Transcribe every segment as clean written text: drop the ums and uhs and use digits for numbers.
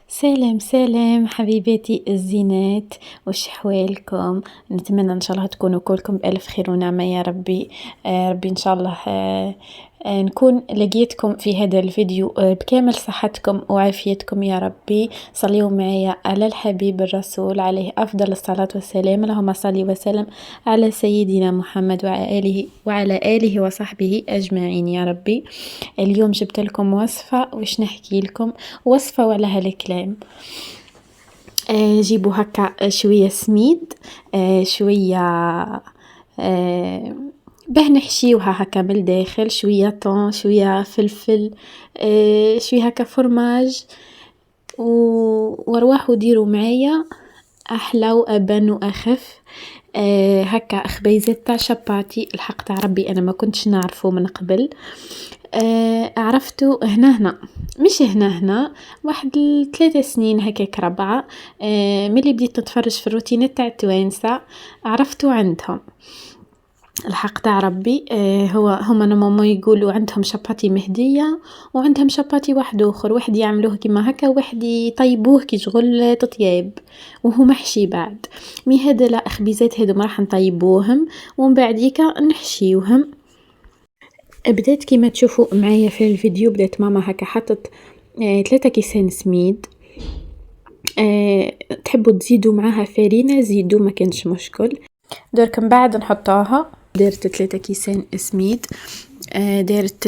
سلام سلام حبيباتي الزينات، وش حوالكم؟ نتمنى ان شاء الله تكونوا كلكم بألف خير ونعمة يا ربي. ربي ان شاء الله نكون لقيتكم في هذا الفيديو بكامل صحتكم وعافيتكم يا ربي. صليوا معي على الحبيب الرسول عليه افضل الصلاة والسلام. اللهم صل وسلم على سيدنا محمد وعلى آله وصحبه اجمعين يا ربي. اليوم جبت لكم وصفة، وش نحكي لكم؟ وصفة ولها الكلام. جيبوا هكا شوية سميد، شوية باه نحشيوها هكا بالداخل، شوية طون، شوية فلفل، شوية هكا فرماج، وارواحوا ديروا معايا احلى وابان واخف هكا خبيزات تاع شباتي. الحق تاع ربي انا ما كنتش نعرفه من قبل، عرفته هنا مش هنا واحد 3 سنين هكاك 4. ملي بديت نتفرج في الروتينات تاع التوانسة عرفته عندهم. الحق تاع ربي هما ماما يقولوا عندهم شباتي مهدية وعندهم شباتي واحد اخر، واحد يعملوه كيما هكا وواحد يطيبوه كي شغل تطياب وهو محشي بعد. مي هذا لا، خبيزات هذو ما راح نطيبوهم ومن بعديكا نحشيوهم. بدات كيما تشوفوا معايا في الفيديو، بدات ماما هكا حطت 3 كيسان سميد. تحبوا تزيدوا معاها فرينة زيدوا، ما كانش مشكل. درك من بعد نحطوها. دارت 3 كيسان سميد، دارت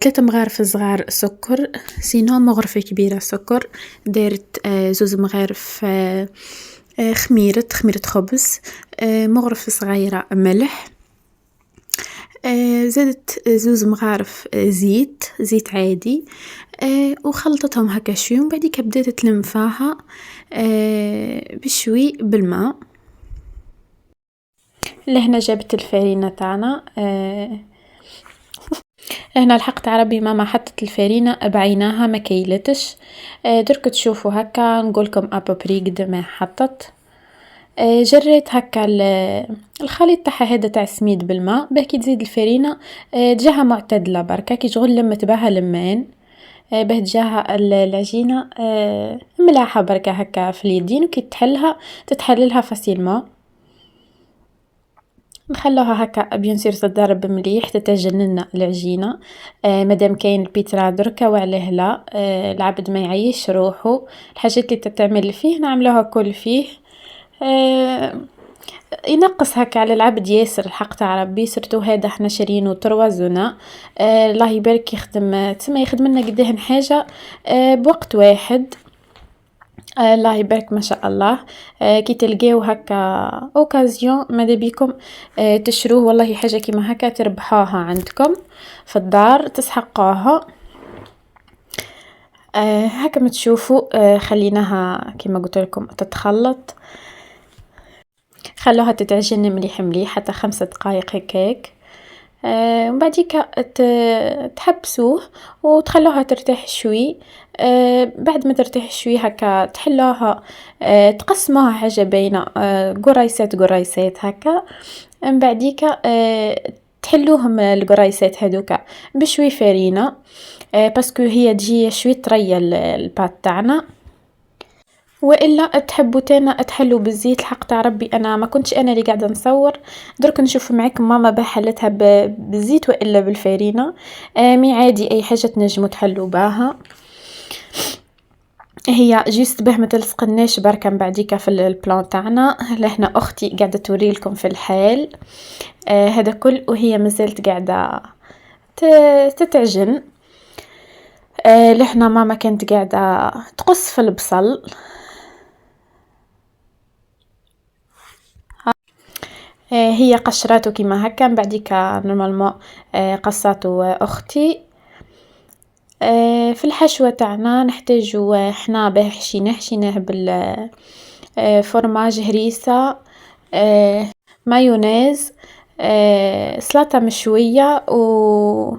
3 مغارف صغار سكر، سينو مغرفة كبيرة سكر. دارت 2 مغارف خميرة خبز، مغرفة صغيرة ملح. زادت 2 مغارف زيت عادي، وخلطتهم هكا شوي ومن بعديك بدات تلمفاها بشوي بالماء. لهنا جابت الفرينة تاعنا. هنا الحق تاع ربي ماما حطت الفرينة بعيناها ما كيلتش. درك تشوفوا هكا نقولكم ابوبري قد ما حطت. جريت هكا الخليط تاعها هذا تاع السميد بالماء، باكي تزيد الفرينة تجاها معتدلة بركة كي شغل لمت بها لمان، باه تجاها العجينة ملاحة بركة هكا في اليدين، وكي تتحللها فاسيلمون. نخلوها هكا بيان سير تضرب مليح تتجنن العجينة. مادام كاين البيترا دركا وعليه لا، العبد ما يعيش روحو. الحاجات اللي تتعمل فيه نعملوها كل فيه. ينقص هكا على العبد ياسر الحق تاع ربي، سرتو هذا حنا شارينو تروازونا. الله يبارك يخدم تسمى يخدم لنا قداه حاجه بوقت واحد. الله يبارك ما شاء الله. كي تلقاو هكا اوكازيون ماذا بيكم تشروه، والله حاجه كيما هكا تربحوها عندكم في الدار تسحقوها. هكا ما تشوفوا خليناها كيما قلت لكم تتخلط، خلوها تتعجن مليح حتى 5 دقائق هكاك. ومن بعديك تحبسوه وتخلوها ترتاح شوي. بعد ما ترتاح شوي هكا تحلوها، تقسموها حاجه بينه قريسات هكا. من بعديك تحلوهم القريسات هذوك بشوي فرينه، باسكو هي تجي شوي طريه البات تاعنا. والا تحبوا تانا تحلوا بالزيت. الحق تاع ربي انا ما كنتش انا اللي قاعده نصور، درك نشوف معاكم ماما بحلتها بالزيت والا بالفرينه. مي عادي اي حاجه تنجموا تحلوا بها، هي جيست به ما تلصقناش بركه. من بعديك في البلان تاعنا لهنا اختي قاعده توري لكم في الحال هذا كل، وهي مازالت قاعده تتعجن. لهنا ماما كانت قاعده تقص في البصل. هي قشراته كيما هكا، من بعديك نورمالمون قصاته اختي. في الحشوه تاعنا نحتاجو حنا باه حشيناه بال فرماج هريسه، مايونيز، سلطه مشويه و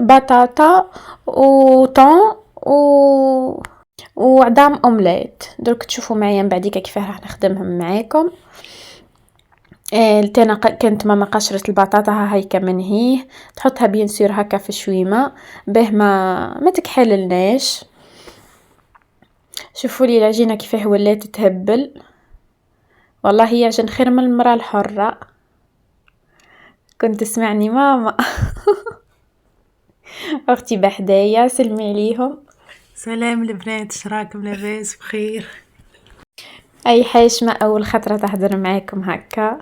بطاطا وطون وعظام اومليت. درك تشوفوا معايا من بعديك كيفاه راح نخدمهم معاكم. تاني كانت ماما قشرت البطاطا هيكا من هيه تحطها بيان سور هكا في شويمه باه ما تكحللناش. شوفوا لي العجينه كيفاه ولات تهبل، والله هي عجن خير من المراه الحره. كنت تسمعني ماما. اختي بحدايا سلمي عليهم. سلام البنات، شراكم لاباس بخير؟ اي حاشمه اول خطره تهدر معاكم هكا.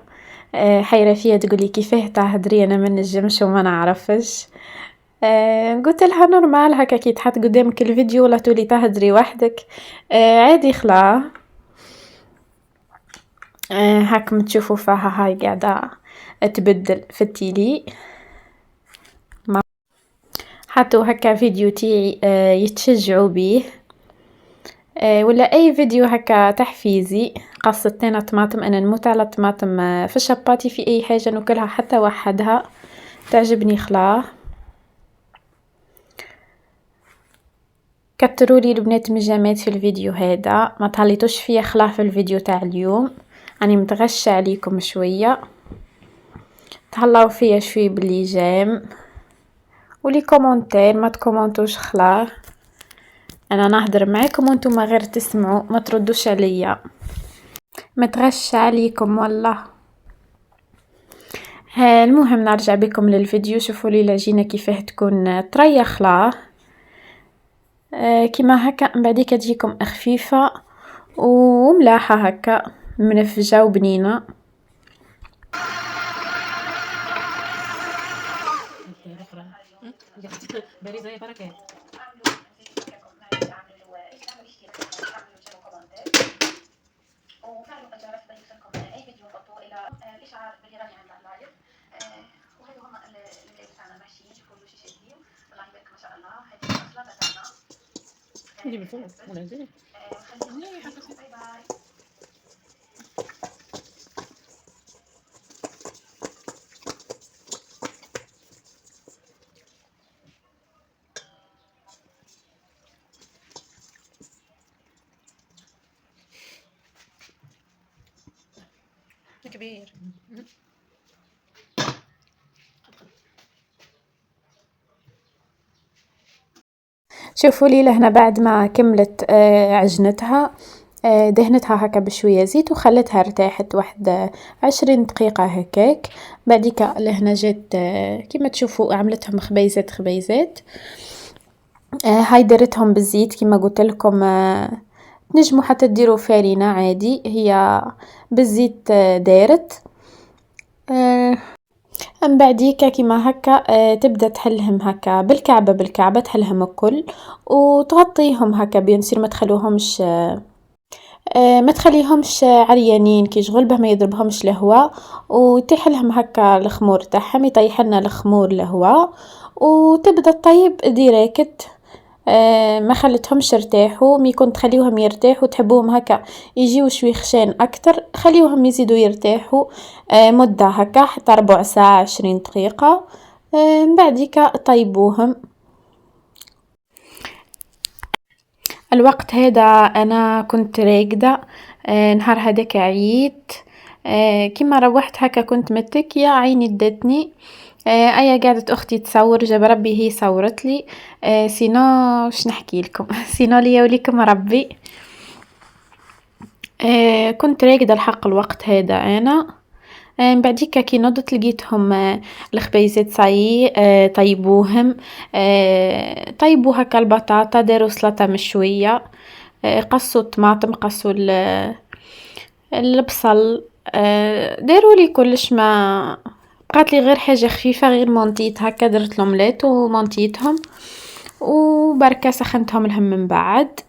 حيره فيا تقولي كيفاه تهدري انا ما نجمش وما نعرفش. قلت لها نورمال هكا كي تحط قدامك الفيديو ولا تولي تهدري وحدك. عادي خلا. هاكم تشوفوا فيها هاي قاعده تبدل في التيلي. حطوا هكا فيديو تاعي يتشجعوا بيه. ولا اي فيديو هكا تحفيزي. قصت لنا طماطم، انا نموت على الطماطم في الشباطي في اي حاجه ناكلها حتى وحدها تعجبني خلاه. كتروا لي البنات مجامات في الفيديو هذا، ما تهليتوش فيا خلاه في الفيديو تاع اليوم، راني متغشه عليكم شويه. تهلاو فيا شويه باللي جام ولي كومونتير ما تكومونتوش خلاه. انا نهدر معاكم وانتم غير تسمعوا ما تردوش عليا. متغشه عليكم والله. المهم نرجع بكم للفيديو. شوفوا لي العجينه كيفاه تكون طريه خلاه. كيما هكا من بعديك تجيكم خفيفه وملاحه هكا منفجه وبنينه. كبير. شوفوا لي لهنا بعد ما كملت عجنتها. دهنتها هكا بشويه زيت وخلتها ارتاحت واحد 20 دقيقه هكاك. بعديك لهنا جات كيما تشوفوا عملتهم خبيزات خبيزات. هاي درتهم بالزيت كيما قلت لكم. نجموا حتى تديروا فارينه عادي، هي بالزيت دارت. من بعديك كيما هكا تبدا تحلهم هكا بالكعبه بالكعبه تحلهم الكل وتغطيهم هكا بيان سير ما تخليهمش عريانين كي شغل باه ما يضربهمش الهواء ويطيح لهم هكا الخمور تاعهم يطيح لنا الخمور الهواء وتبدا طيب ديريكت. ما خلتهمش يرتاحوا مي كنت تخليوهم يرتاحوا تحبوهم هكا يجيو شوي خشان اكتر خليوهم يزيدوا يرتاحوا مدة هكا حتى ربع ساعة 20 دقيقة. من بعديك طيبوهم. الوقت هذا انا كنت راقدة. نهار هذاك عييت. كيما روحت هكا كنت متكية عيني دتني. ايا قعدت اختي تصور جاب ربي هي صورت لي. سينو وش نحكي لكم. سينو ليا وليكم ربي. كنت راقدة الحق الوقت هذا انا. من بعديك كي نضت لقيتهم الخبيزات صاي طيبوهم. طيبوا هكا البطاطا داروا سلطة مشوية. قصوا الطماطم قصوا البصل. داروا لي كلش ما بقات لي غير حاجه خفيفه غير مونتيت هكا درت لومليت ومونتيتهم وبركه سخنتهم لهم من بعد.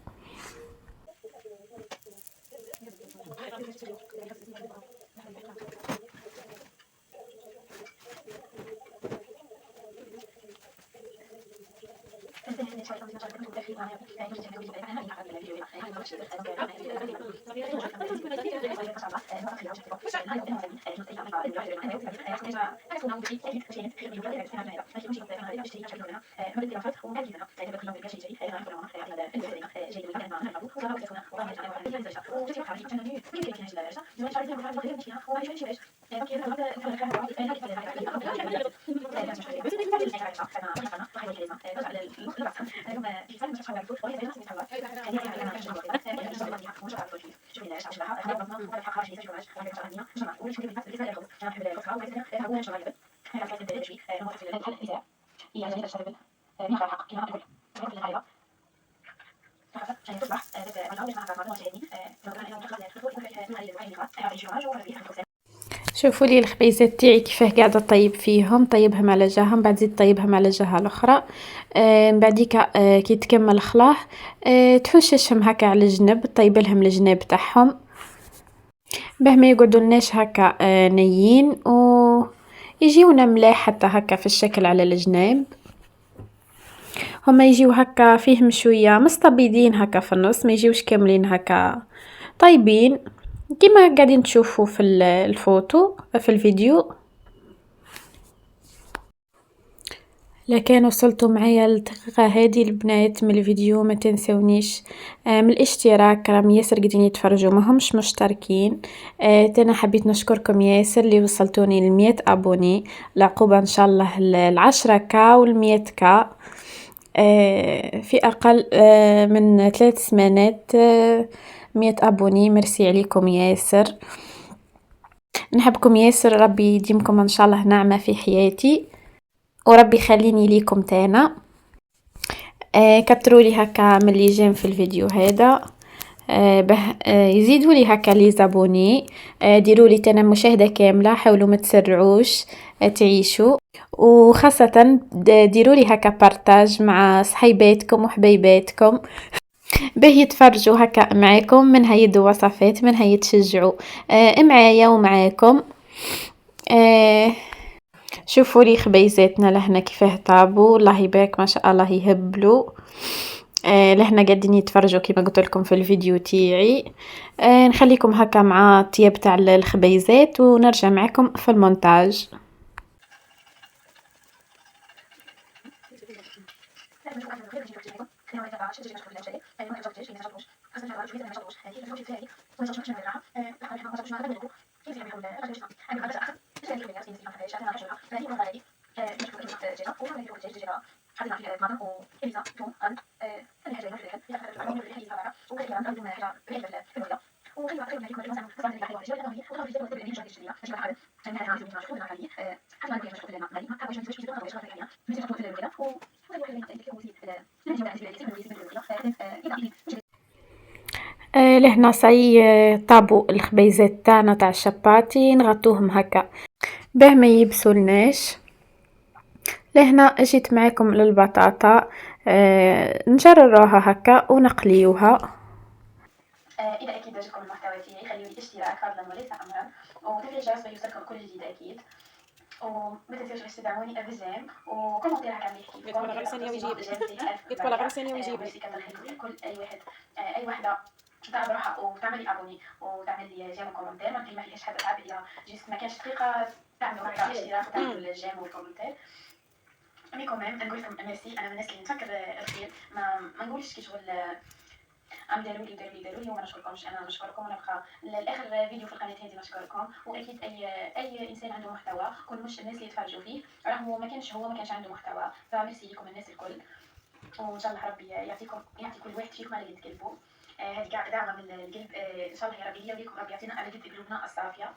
شوفوا لي الخبيزات تاعي كيفاه قاعده طيب فيهم، طيبهم على جهه، من بعد زيد طيبهم على جهه الاخرى. من بعديك كي تكمل خلاه تفششهم هكا على الجنب، طيب لهم الجناب تاعهم باه ما يقعدولناش هكا نيين و يجيونا ملاح حتى هكا في الشكل على الجناب. هما يجيو هكا فيهم شويه مستبيضين هكا في النص، ما يجيوش كاملين هكا طيبين كيما قاعدين تشوفوا في الفوتو في الفيديو. لكان وصلتوا معايا للدقيقة هذه البنات من الفيديو ما تنسونيش من الاشتراك، راهم ياسر قاعدين يتفرجوا ما همش مشتركين. تانا حبيت نشكركم ياسر اللي وصلتوني ل100 ابوني، العقوبة ان شاء الله ل10 كا وال100 كا في اقل من 3 سمانات. 100 ابوني، ميرسي عليكم ياسر، نحبكم ياسر، ربي يديمكم ان شاء الله نعمة في حياتي وربي يخليني ليكم تانا. كتروا لي هكا من اللي جيم في الفيديو هذا، به يزيدوا لي هكا لي زابوني، ديروا لي تانا مشاهدة كاملة، حاولوا ما تسرعوش تعيشوا، وخاصة ديروا لي هكا بارتاج مع صحيباتكم وحبيباتكم به يتفرجوا هكا معاكم، من هيدوا وصفات، من هيتشجعوا معايا ومعاكم. شوفوا لي خبيزاتنا لهنا كيفاه طابوا، والله يبارك ما شاء الله يهبلوا. لهنا قاعدين يتفرجوا كما قلت لكم في الفيديو تاعي. نخليكم هكا مع الطياب تاع الخبيزات ونرجع معكم في المونتاج. لهنا صاي طابوا الخبيزات تاعنا تاع الشباتي، نغطوهم هكا باه ما يبسولناش. لهنا جيت معاكم للبطاطا، نجرروها هكا ونقليوها. اذا اكيد عجبكم المحتوى تاعي خليوا لي اشتراك فضلا وليس امرا، وتفعيل الجرس باش يوصلكم كل جديد اكيد، وما تنسوش باش تدعموني ابزام وكومنتير هكا يحكي يطول غير ثانيه ويجيب يطول غير ثانيه ويجيب كل اي واحد اي وحده تعب روحها وتعمل لي ابوني وتعمل لي جيم وكومنتير، ما فيهاش حتى تعب الا جيست ما كانش دقيقه تعملوا هكا اشتراك وتعملوا الجيم والكومنتير. مي كوميم نقول لكم ميرسي، انا من الناس اللي نفكر الخير، ما نقولش كي شغل عم داروا لي وما نشكركمش، انا نشكركم ونبقى الاخر فيديو في القناه هذه نشكركم. واكيد اي انسان عنده محتوى كل مش الناس اللي يتفرجوا فيه راهو ما كانش عنده محتوى، فميرسي لكم الناس الكل، وان شاء الله ربي يعطي كل واحد فيكم على قد قلبه. هذه كاع دعوه من القلب، ان شاء الله يا ربي ليا وليكم ربي يعطينا على قد قلوبنا الصافيه.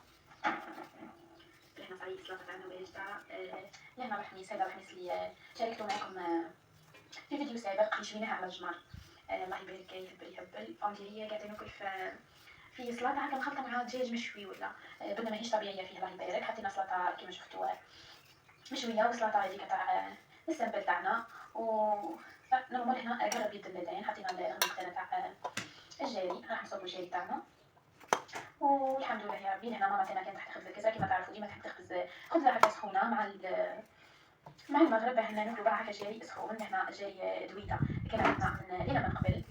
احنا صاير السلطه تاعنا وهي تاع لهنا الحميس، هذا الحميس اللي شاركته معكم في فيديو سابق اللي شويناها على الجمر. الله يبارك يهبل فهمتي، قاعده ناكل في سلطه هكا مخلطه مع دجاج مشوي ولا بنا ماهيش طبيعيه فيه، الله يبارك. حطينا سلطه كيما شفتوا مشويه وسلطه هذيك تاع السامبل تاعنا، و نورمال هنا قرب يد اللذين حطينا الغميق تاعنا تاع الجاري، راح نصوبوا الجاري تاعنا والحمد لله يا ربي. هنا ماما تاعنا كانت تحب خبز الكسر كيما تعرفوا، ديما تحب تخبز خبزه هكا سخونه مع المغرب، هنا ناكلوا بها هكا جاري سخون. هنا جاري دويده كان عندنا من قبل،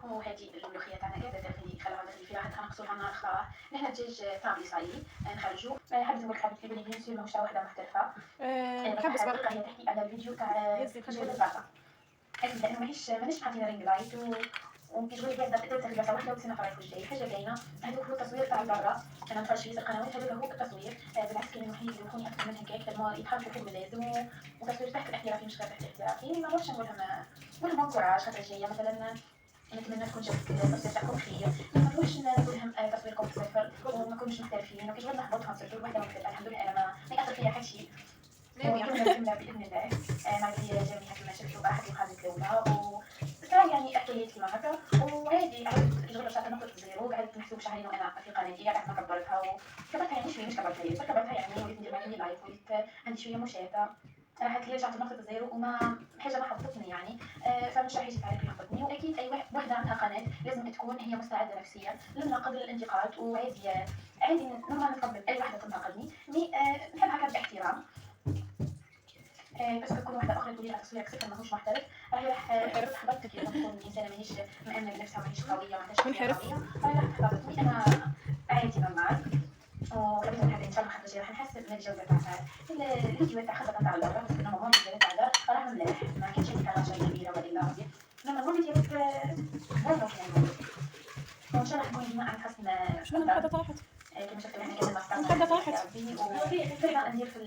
وهذه الملوخيه تاعنا قاعده داخلي خلاها داخلي فيها حتى نقصوها النار خلاص. هنا الدجاج طابلي صايي نخرجوا. حبيت نقول حبيت لي بيان سور ماهوش تاع وحده محترفه، نحبس برك هي تحكي على الفيديو تاع جوز البطاطا اكيد، لانه ماهيش حاطين رينج لايت وكيجبد كاع تقدر تاخد بلاصه واحده وتسنى في الجاي حاجه باينه. هذوك هو التصوير تاع برا، انا نتفرج في القنوات هذوك هو التصوير. بالعكس كاين وحيد اللي يكونوا اكثر من هكاك لما يتحركوا فوق اللازم، وتصوير تحت الاحترافي مش غير تحت الاحترافي. ما نروحش نقولهم كوراج خاطر جايه مثلا. نتمنى تكون جاتك التصوير تاعكم خير، ما نروحش نقولهم تصويركم صفر وما نكونوش محترفين وكيجبد نحبطهم سيرتو وحده محترفه. الحمد لله انا ما ياثر فيا حتى شيء ويكون نكمل باذن الله. مع لي جميع كما شفتوا راحت القناه الاولى وصراحه يعني حكايات كيما هكا. وهذه عرفت جربت شاطر نقطه زيرو قعدت نحسب شهرين وانا في قناتي قعدت نكبرتها وكبرتها يعني شويه مش كبرتها يعني وليت ندير معايا لايف وليت عندي شويه مشاهده. راحت لي رجعت لنقطه الزيرو وما حاجه ما حبطتني يعني. فمش راح يجي تعريف يحبطني. واكيد اي وحده عندها قناه لازم تكون هي مستعده نفسيا للنقد للانتقاد وعادي. عادي نورمال نتقبل اي وحده تنتقدني مي نحب هكا باحترام. بس كتكون واحده اخرى تقولي تصويرك صفر ماهوش محترف راح تحبطك اذا تكون انسانه ماهيش مامنه بنفسها ماهيش قويه ما عندهاش شخصيه قويه راح تحبطني. انا عادي نورمال وكبيرة هذا ان شاء الله خاطر راح نحسن من الجوده تاع الفيديوهات تاع خاصه تاع الدوره بس انه ماما الفيديوهات تاع الدار راح ملاح ما كانش هذيك رجاء كبيره ولا غادي لما المهم ديالك بونوك يعني. وان شاء الله حنكون ديما نحسن شنو القاعدة طاحت؟ كما شفتوا هنا كذا القاعدة طاحت. وفريقه ندير في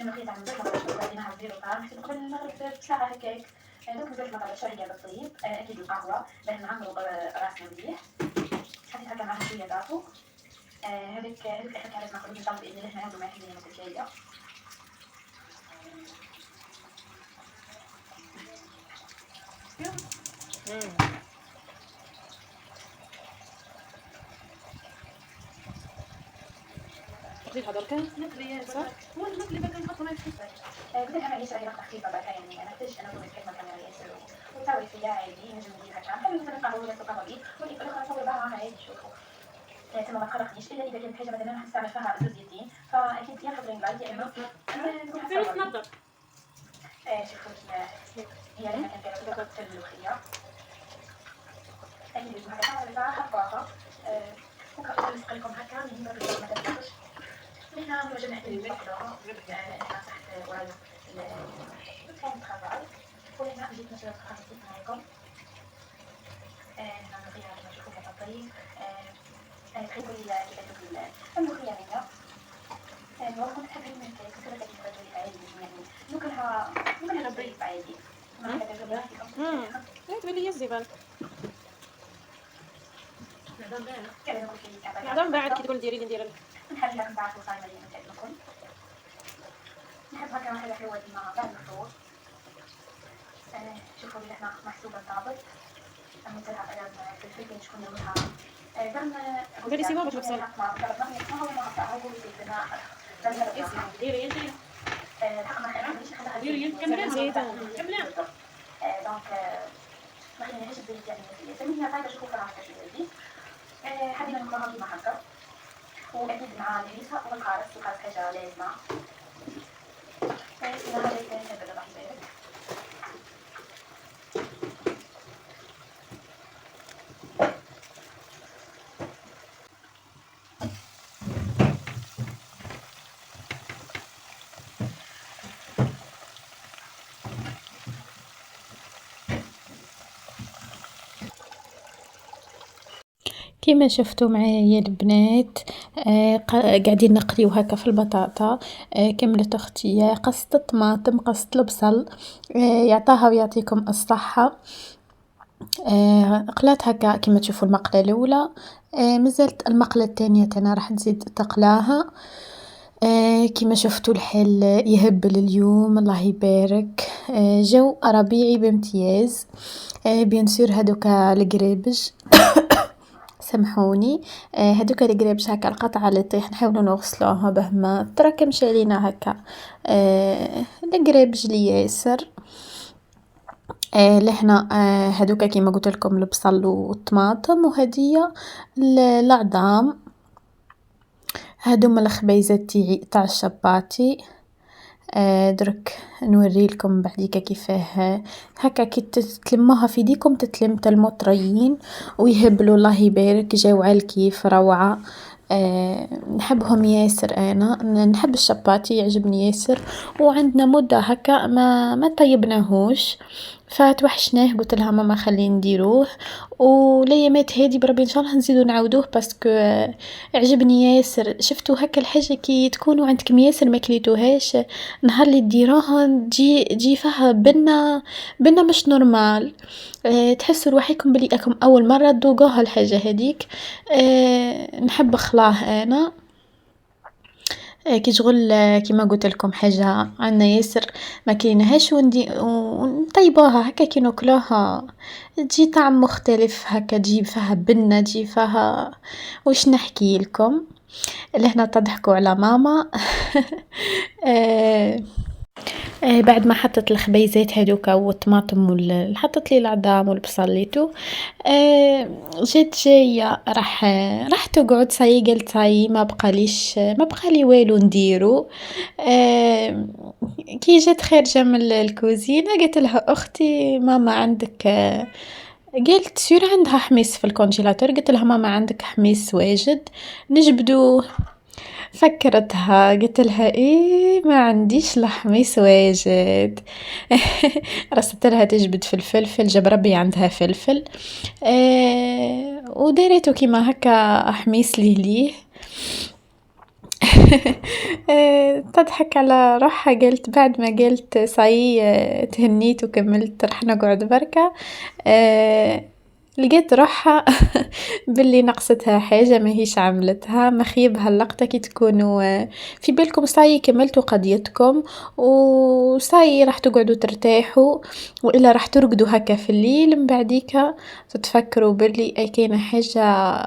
الجمعيه تاع المدرسه ما قدرتش لقيناها في روطار حتى قبل المغرب بساعه هكاك. دوك مازالت ما طلعتش شويه بالطيب. اكيد القهوه باش نعمروا راسنا مليح. حطيت هكا معاها شويه دافو. هذيك اخر كانت ناخذ ان شاء الله باذن الله نعاودوا معاها اليوم الجايه. تقدر هذا كان نقلي صح هو المقلي بدل نحطه ما يخفى. بدل انا ياسر هي خفيفه بقى يعني انا نحتاج انا نقول كلمه كاميرا ياسر وتساوي فيها عادي نجم ندير هكا نحب مثلا قهوه ولا قهوه بيض واللي الاخرى نصور معاها عادي شوفوا. تما ما تقلقنيش الا اذا كانت حاجه مثلا راح نستعمل فيها زوز يدين فاكيد يا نحط رينج لايت يا اما فين تنظف؟ شوفوا هي لما كانت في الملوخيه اكيد لازم هكا تاعها خفافه. وكأقول نسقي لكم هكا من باب ما تنسوش. هنا هو جمع البقرة تحت ورايا كانت خضار وهنا جيت نشرب خاصتي معاكم. هنا نغطيها كما تشوفوا كتطيب. تحبوا لي كيف الملوخية هنا وكنت تحب من الكيك كنت تحب الرجل عادي يعني ممكنها ضيف عادي ما كتعجبني فيكم. لا تبان لي الزبال كذا نقول في عدم بعد كي تقول ديري لي ندير نحب لكم تعرفوا صايمة اليوم تاعكم. نحب هكا حاجة حلوة ديما بعد الفطور. شوفوا لي احنا محسوبة الطابق مثلها أيام في الفيلم شكون يومها ديري سيبها باش نفصل ما هو ما قطعها يقول لي بنا ديري انت الحق ما خلينيش ديري انت كملي كملي دونك ما خلينيش الزيت يعني سميها طيبة شوفوا راح تشوفي حبينا نكرهها كيما هكا. واكيد مع الهريسه والقارص حاجه لازمه. هذا كان هذا راح يبارك. كيما شفتوا معايا البنات قاعدين نقريو هكا في البطاطا. كملت اختي قصت الطماطم قصت البصل. يعطاها ويعطيكم الصحة. قلات هكا كيما تشوفوا المقلة الاولى. مازالت المقلة الثانية تانا راح نزيد تقلاها. كيما شفتوا الحل يهبل اليوم الله يبارك. جو ربيعي بامتياز. بيان سور هذوك القريبج سامحوني. هذوك القريبج هكا القطعه اللي طيح نحاولوا نغسلوها به ما تراكمش علينا هكا. القريبج لي ياسر لحنا هذوك كيما قلت لكم البصل والطماطم وهديه العظام. هادوما الخبيزات تاع الشباطي. درك نوري لكم بعديك كيفاه هكا كي تلموها في يديكم تتلم المطريين ويهبلوا الله يبارك جاو على الكيف روعه. نحبهم ياسر انا نحب الشباطي يعجبني ياسر وعندنا مده هكا ما طيبناهوش فتوحشناه قلت لها ماما خلينا نديروه، والايامات هذه بربي ان شاء الله نزيدو نعاودوه باسكو عجبني ياسر. شفتو هكا الحاجه كي تكونوا عندكم ياسر ما كليتوهاش، نهار اللي ديروها تجي فيها بنا مش نورمال. تحسوا روحكم بلي راكم اول مره تذوقوها الحاجه هذيك. نحب خلاه انا كي شغل كيما قلت لكم حاجه عنا ياسر ما كاينهاش ونطيبوها هكا كي ناكلوها تجي طعم مختلف هكا، تجي فيها بنه، تجي فيها واش نحكي لكم لهنا تضحكوا على ماما. بعد ما حطت الخبيزات هذوكا والطماطم حطت لي العظام والبصليتو، جات جايه راح تقعد صاي، قلت صاي ما بقالي والو نديرو. كي جات خارجه من الكوزينه قلت لها اختي ماما عندك قالت سير عندها حميص في الكونجيلاتور، قلت لها ماما عندك حميص واجد نجبدوه. فكرتها قلت لها ايه ما عنديش لحميص واجد. رصدت لها تجبد في الفلفل، جاب ربي عندها فلفل. وداريته كيما هكا حميص ليه. تضحك على روحها، قلت بعد ما قلت صاي تهنيت وكملت رح نقعد بركة، لقيت روحها باللي نقصتها حاجة ما هيش عملتها. مخيبها اللقطة كي تكونوا في بالكم صاي كملتوا قضيتكم وصاي راح تقعدوا ترتاحوا، وإلا راح ترقدوا هكا في الليل من بعديك تتفكروا باللي أي كاينة حاجة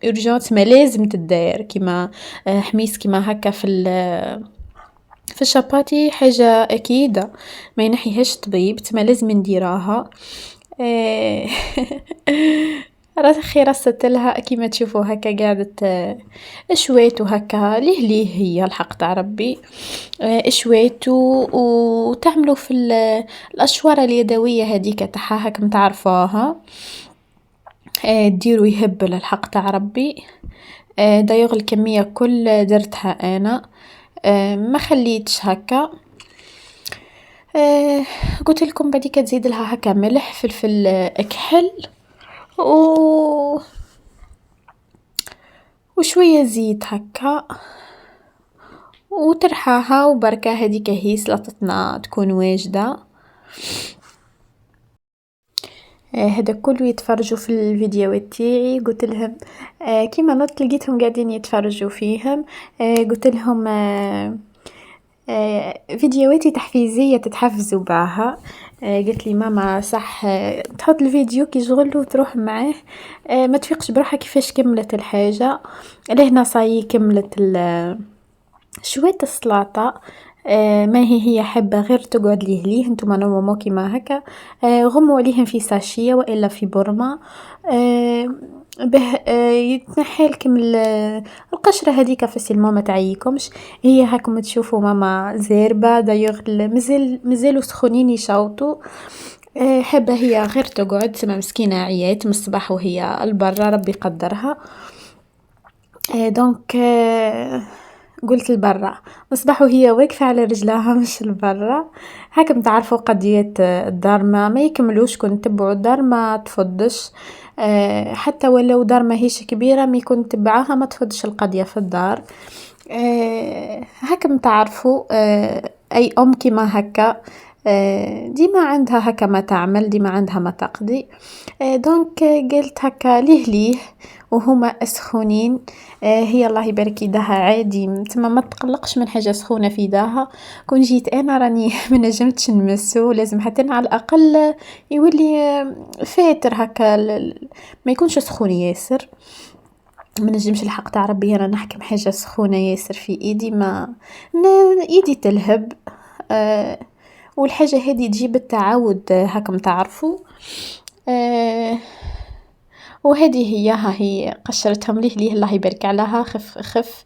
urgence ما لازم تداير، كيما حميس كيما هكا في الشاباتي حاجة أكيدة ما ينحيهاش طبيب، ما لازم نديراها. رخي رصت لها كيما تشوفوا هكا قاعدة اشويت وهكا ليه هي الحق تاع ربي اشويت وتعملوا في الاشوار اليدويه هذيك تاعها هكا متعرفوها. ديروا يهبل الحق تاع ربي. دايوغ الكميه كل درتها انا، ما خليتش هكا. قلت لكم بديك تزيد لها هكا ملح فلفل اكحل وشويه زيت هكا وترحاها وبركة. هذيك هي سلطتنا تكون واجده. هذا كله يتفرجوا في الفيديوهات تاعي. قلت لهم كيما نط لقيتهم قاعدين يتفرجوا فيهم، قلت لهم فيديوهاتي تحفيزيه تتحفزوا بها. قلت لي ماما صح تحط الفيديو كي شغل وتروح معاه، ما تفيقش بروحها كيفاش كملت الحاجه. لهنا صاي كملت شويه السلطه. ما هي حابه غير تقعد ليه انتما نورمالمون كيما هكا غموا عليهم في ساشيه والا في برمه به يتنحى لكم القشره هذيك فاسيلمون ما تعيكمش. هي هاكم تشوفوا ماما زاربه دايوغ مازالوا سخونين يشوطوا. حابه هي غير تقعد سما مسكينه عيات من الصباح وهي البرا ربي قدرها. دونك قلت البرا مصباح وهي واقفة على رجلها مش البرا. هاكم تعرفوا قضية الدار ما يكملوش، كنت تبعوا الدار ما تفضش. حتى ولو دار ما هيش كبيرة مي كنت تبعاها ما تفضش القضية في الدار. هاكم تعرفوا أي أم كيما هكا ديما عندها هكا ما تعمل، ديما عندها ما تقضي. دونك قلت هكا ليه وهما اسخونين. هي الله يبارك يدها عادي تما ما تقلقش من حاجه سخونه في يدها. كون جيت انا راني ما نجمتش نمسو، لازم حتى على الاقل يولي فاتر هكا ما يكونش سخون ياسر. ما نجمش الحق تاع ربي انا نحكم حاجه سخونه ياسر في ايدي، ما ايدي تلهب. والحاجه هذه تجيب التعود هكم تعرفوا. وهذه هي ها هي قشرتهم ليه الله يبارك عليها خف.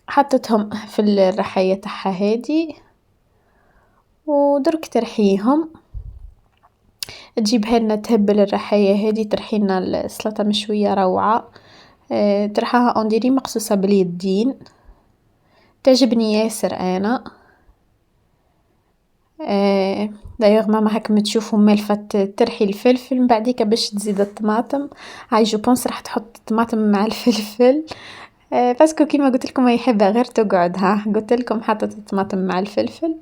حطتهم في الرحاية تاعها هذه ودرك ترحيهم. تجيبها لنا تهبل الرحاية هذه، ترحي لنا السلطة مشوية روعة. ترحاها انديري مقصوصة باليدين، تعجبني ياسر انا. دايوغ ماما هاك تشوفوا ملفت ترحي الفلفل من بعديك باش تزيد الطماطم. هاي جو بونس راح تحط الطماطم مع الفلفل باسكو كيما قلت لكم ما يحبها غير تقعد. ها قلت لكم حطت الطماطم مع الفلفل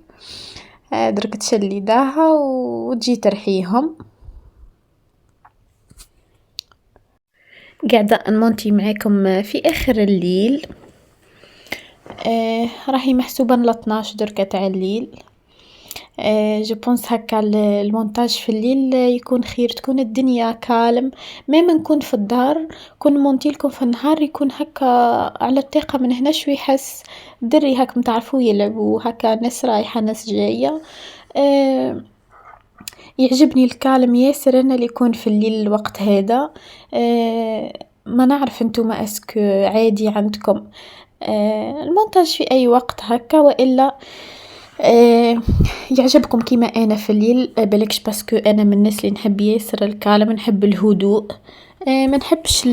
درك تشليداها وتجي ترحيهم. قاعدة نمونتي معاكم في اخر الليل. راهي محسوبة ل 12 دركة تاع الليل. جو بونس هكا المونتاج في الليل يكون خير، تكون الدنيا كالم، ميم نكون في الدار كون مونتي لكم في النهار يكون هكا على الطاقة من هنا شوي يحس دري هاك متعرفوا يلعبوا هكا ناس رايحة ناس جاية. يعجبني الكالم ياسر انا اللي يكون في الليل الوقت هذا. ما نعرف انتوما اسكو عادي عندكم المونتاج في اي وقت هكا والا يعجبكم كيما انا في الليل بلكش باسكو انا من الناس اللي نحب ياسر الكالم، نحب الهدوء. ما نحبش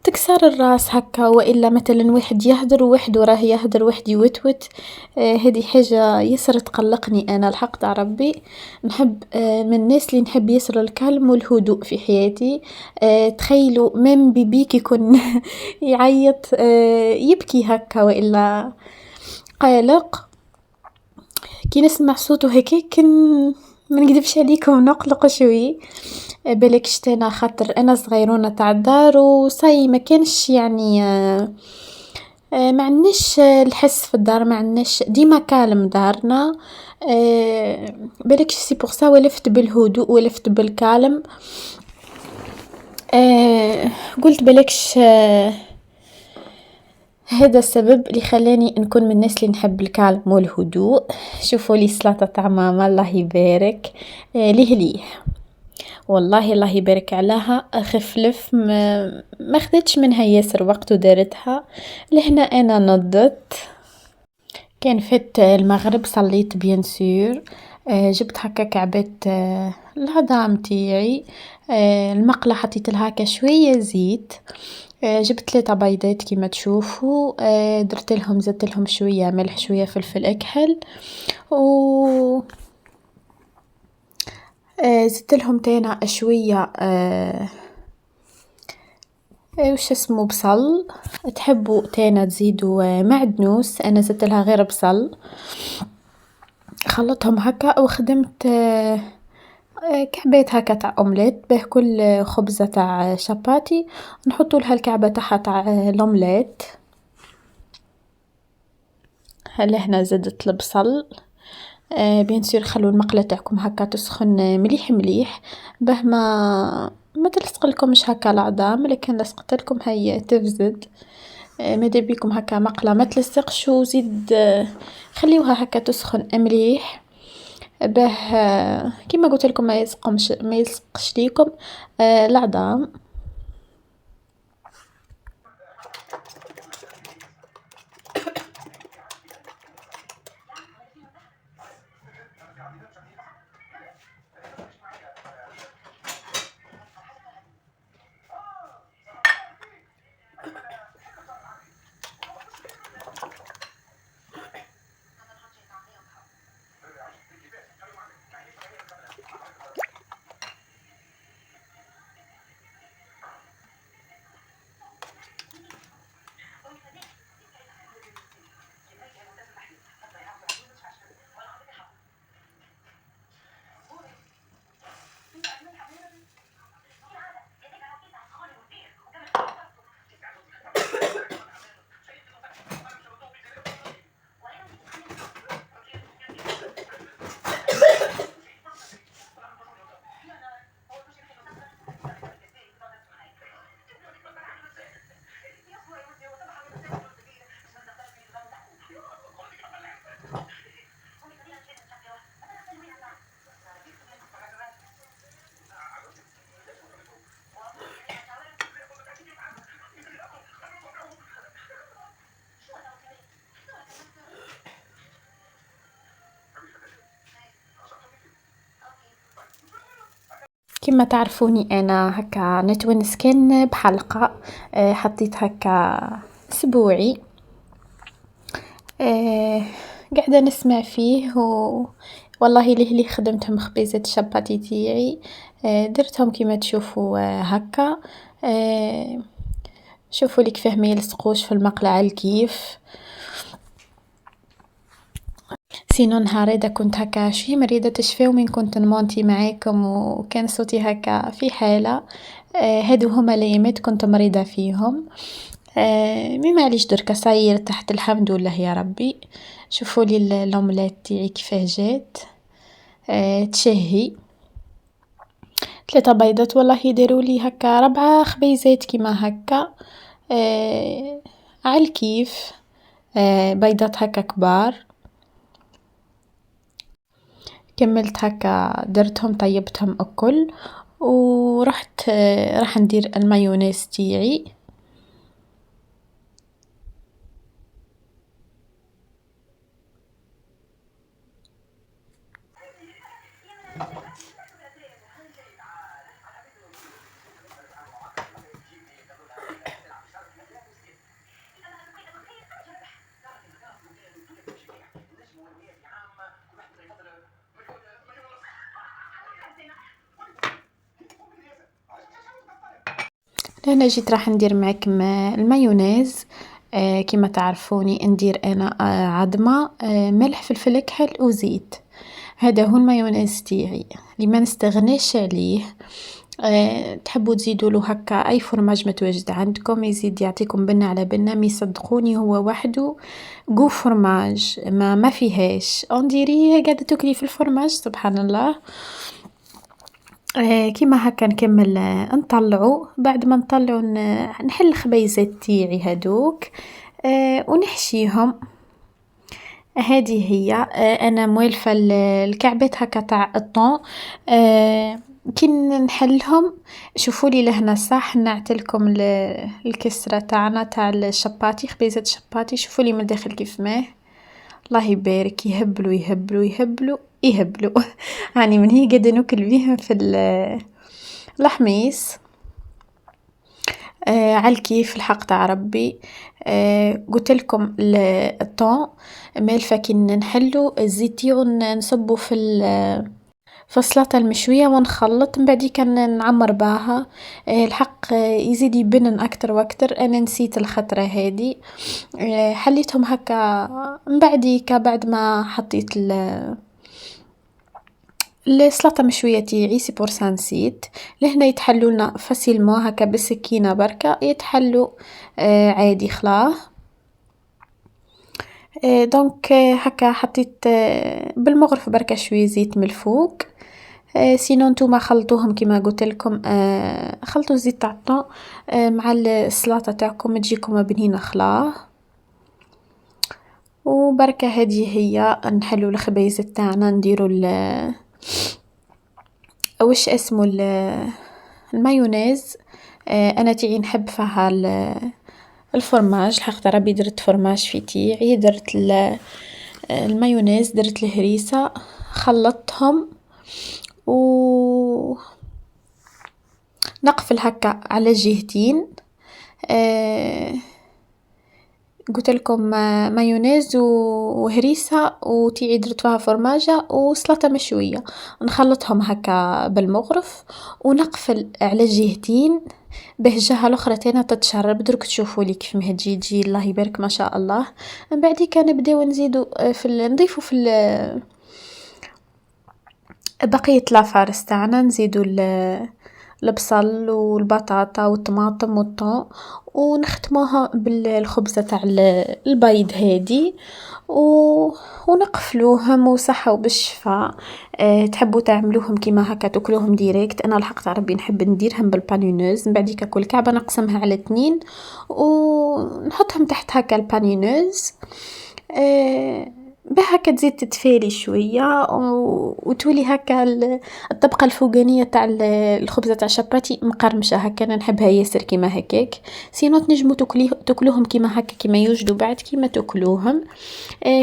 تكسر الراس هكا والا مثلا واحد يهدر وواحد وراه يهدر واحد يوتوت. هذه حاجه ياسر تقلقني انا الحق تاع ربي. نحب من الناس اللي نحب ياسر الكالم والهدوء في حياتي. تخيلوا ميم بيبيك يكون يعيط يبكي هكا والا قلق كي نسمع صوته هكاك ما نكذبش عليكم نقلق شوي. بالك شتينا خاطر انا صغيرونه تاع الدار وصاي ما كانش يعني ما عندناش الحس في الدار، ما عندناش ديما كالم دارنا. بالك سي بور سا ولفت بالهدوء ولفت بالكالم. قلت بالكش هذا السبب اللي خلاني نكون من الناس اللي نحب الكالم والهدوء. شوفوا لي سلطه تاع ماما الله يبارك ليه والله الله يبارك عليها خفلف ما خدتش منها ياسر وقت ودارتها لهنا انا نضت. كان فات المغرب صليت بيان سور. جبت هكا كعبات العظام تاعي. المقله حطيت لها هكا شويه زيت. جبت 3 بيضات كيما تشوفوا. درت لهم زدت لهم شويه ملح شويه فلفل اكحل و زدت لهم تينا شويه وش اسمه بصل. تحبوا تينا تزيدوا معدنوس، انا زدت لها غير بصل. خلطهم هكا وخدمت كعبات هكا تاع اومليت به كل خبزه تاع شاباتي نحطوا لها الكعبه تاعها تاع الاومليت. هلا هنا زدت البصل. بيان سور خلوا المقله تاعكم هكا تسخن مليح مليح به ما تلصق لكمش هكا العظام، لكن لصقت لكم هي تفزد. ماذا بيكم هكا مقله ما تلصقش وزيد خليوها هكا تسخن مليح به كيما قلت لكم ما يلصقش ليكم العظام. كما تعرفوني انا هكا نتونس كان بحلقه حطيت هكا اسبوعي. قاعدة نسمع فيه والله لي خدمتهم خبيزة الشاباتي تاعي، درتهم كيما تشوفوا هكا. شوفوا لي كيفاه ما يلصقوش في المقلة الكيف. سينو نهار هذا كنت هكا شي مريضة تشفي ومن كنت نمونتي معاكم وكان صوتي هكا في حالة. هادو هما الايامات كنت مريضة فيهم. مي معليش دركا صاير تحت الحمد لله يا ربي. شوفوا لي الاومليت تاعي كيفاه جات، تشهي 3 بيضات والله يديروا لي هكا 4 خبيزات كيما هكا. على الكيف، بيضات هكا كبار. كملت هكا درتهم طيبتهم الكل ورحت راح ندير المايونيز تاعي. هنا جيت راح ندير معكم المايونيز. كما تعرفوني ندير انا عظمه ملح فلفل اكحل وزيت. هذا هو المايونيز تاعي اللي ما نستغناش عليه. تحبوا تزيدوا له هكا اي فرماج متواجد عندكم يزيد يعطيكم بنه على بنه. مي صدقوني هو وحده جو فرماج ما فيهاش انديري قاعده تاكلي في الفرماج سبحان الله. كيما هكا نكمل نطلعو. بعد ما نطلعو نحل الخبيزات تاعي هادوك ونحشيهم. هذه هي انا موالفه الكعبات هكا تاع الطون. كي نحلهم شوفوا لي لهنا صح نعتلكم الكسره تاعنا تاع الشباتي خبيزه الشباتي. شوفوا لي من الداخل كيف ما الله يبارك يهبلوا يهبلوا يهبلوا يهبلوا. يعني من هي قاعده ناكل بيهم في الحميص. على الكيف الحق تاع ربي. قلت لكم الطون مالفه كي نحلو الزيت تاعو نصبو في السلطه المشويه ونخلط من بعد كان نعمر بها. الحق يزيد يبنن اكتر واكتر. انا نسيت الخطره هذه. حليتهم هكا من بعد ما حطيت السلطه مشويه تاعي سي بور سا نسيت. لهنا يتحلوا لنا فاسيلمون هكا بالسكينه بركه يتحلوا عادي خلاه. دونك هكا حطيت بالمغرف بركه شويه زيت من الفوق. سينو نتوما خلطوهم كما قلت لكم. خلطوا الزيت تاع الطون مع السلطه تاعكم تجيكم بنينه خلاه. وبركه هذه هي نحلوا الخبيزه تاعنا نديروا وش اسمه المايونيز. انا تاعي نحب فيها الفرماج الحق ربي درت فرماج في تاعي. درت المايونيز درت الهريسه خلطتهم و نقفل هكا على جهتين. قلت لكم مايونيز وهريسه وتيعي درت فيها فرماجه وسلطه مشويه نخلطهم هكا بالمغرف ونقفل على جهتين به الجهه الاخرى تاني تتشرب. درك تشوفوا لي كيف ما تجي الله يبارك ما شاء الله. من بعد كان نبداو نزيدوا نضيفوا في بقيه لافارس تاعنا نزيدوا البصل والبطاطا والطماطم والثوم ونختموها بالخبزه تاع البيض هادي ونقفلوهم وصحة وبالشفاء. تحبوا تعملوهم كيما هكا تاكلوهم ديريكت. انا الحق تاع ربي نحب نديرهم بالبانينوز من بعد كل كعبه نقسمها على 2 ونحطهم تحت هكا البانينوز. بهكا تزيد تتفالي شويه وتولي هكا الطبقه الفوقانيه تاع الخبزه تاع الشباتي مقرمشه هكا. انا نحبها ياسر كيما هكاك. سينو تنجموا تاكلوهم كيما هكا كيما يوجدوا بعد كيما تاكلوهم.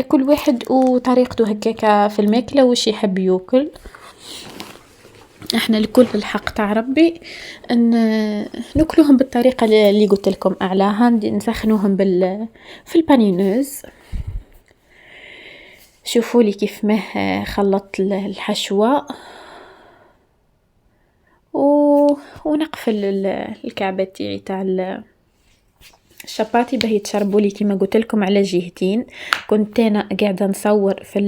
كل واحد وطريقته هكاك في الماكله وش يحب ياكل. احنا الكل الحق تاع ربي ناكلوهم بالطريقه اللي قلت لكم اعلاها. نسخنوهم في البانينوز. شوفوا لي كيف ما خلطت الحشوة ونقفل الكعبة تاعي تاع الشباتي باه يتشربوا لي كيما قلت لكم على جهتين. كنت انا قاعده نصور في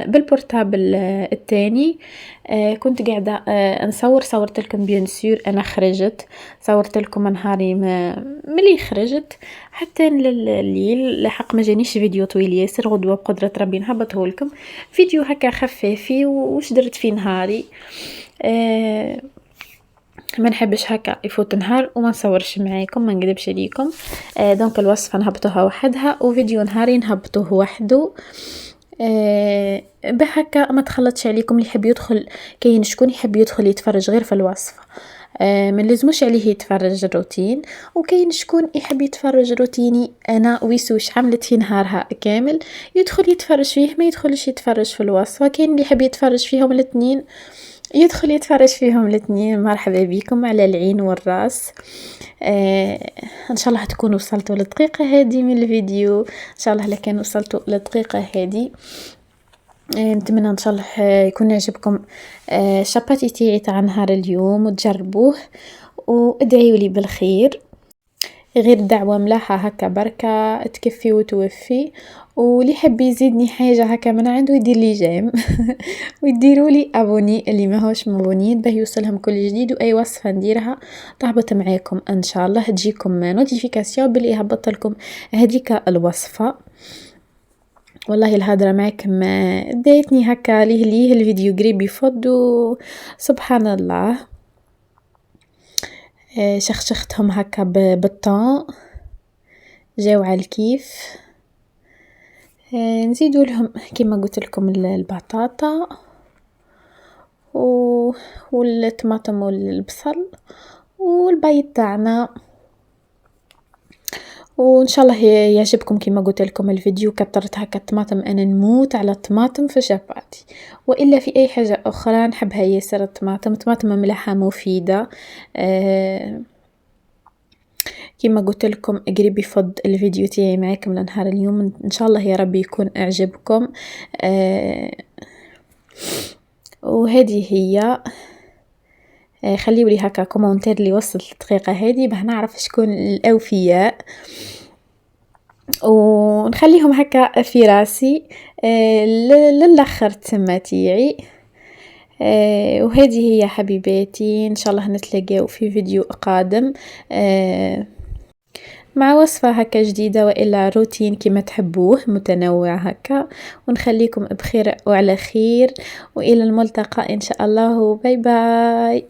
بالبورتابل الثاني، كنت قاعده صورت لكم بيان سور انا خرجت، صورت لكم نهاري ملي خرجت حتى الليل. لحق ما جانيش فيديو طويل ياسر، غدوه بقدره ربي نهبطه لكم فيديو هكا خفافي وش درت في نهاري. ما نحبش هكا يفوت نهار وما نصورش معاكم، ما نكذبش عليكم. دونك الوصفه نهبطوها وحدها وفيديو نهاري نهبطوه وحده، بهكا ما تخلطش عليكم. اللي يحب يدخل، كاين شكون يحب يدخل يتفرج غير في الوصفه، ما لازموش عليه يتفرج الروتين، وكاين شكون يحب يتفرج روتيني انا ويسوش عملت في نهارها كامل يدخل يتفرج فيه، ما يدخلش يتفرج في الوصفه. كاين اللي يحب يتفرج فيهم الاثنين يدخل يتفرج فيهم الاثنين. مرحبا بكم على العين والراس. ان شاء الله تكونوا وصلتوا للدقيقه هذه من الفيديو، ان شاء الله لكن وصلتوا للدقيقه هذه. نتمنى ان شاء الله يكون يعجبكم الشاباتي تاعي تاع نهار اليوم وتجربوه وادعيوا لي بالخير. غير دعوه ملاحه هكا بركه تكفي وتوفي. واللي يحب يزيدني حاجه هكا من عنده يدير لي جيم ويديروا لي ابوني اللي ما هوش مابونين باه يوصلهم كل جديد، واي وصفه نديرها تهبط معاكم ان شاء الله، تجيكم نوتيفيكاسيون باللي هبطت لكم هذيك الوصفه. والله الهضره معكم دايتني هكا ليه الفيديو قريب يفض سبحان الله. شختهم هكا بالطون جاو على الكيف. نزيدوا لهم كما قلت لكم البطاطا والطماطم والبصل والبيض تاعنا، وان شاء الله يعجبكم. كما قلت لكم الفيديو كثرت هكا الطماطم، انا نموت على الطماطم في الشباتي، والا في اي حاجه اخرى نحبها ياسر. الطماطم مليحه مفيده. كما قلت لكم قريب يفض الفيديو تاعي معاكم لنهار اليوم، ان شاء الله يا رب يكون اعجبكم. وهذه هي. خليوا لي هكا كومنتير اللي وصل الدقيقه هذه باه نعرف شكون الاوفياء، ونخليهم هكا في راسي للاخر تسمى تاعي. وهذه هي حبيباتي، ان شاء الله نتلاقاو في فيديو قادم مع وصفة هكا جديدة وإلا روتين كما تحبوه متنوع هكا. ونخليكم بخير وعلى خير، وإلى الملتقى إن شاء الله. باي باي.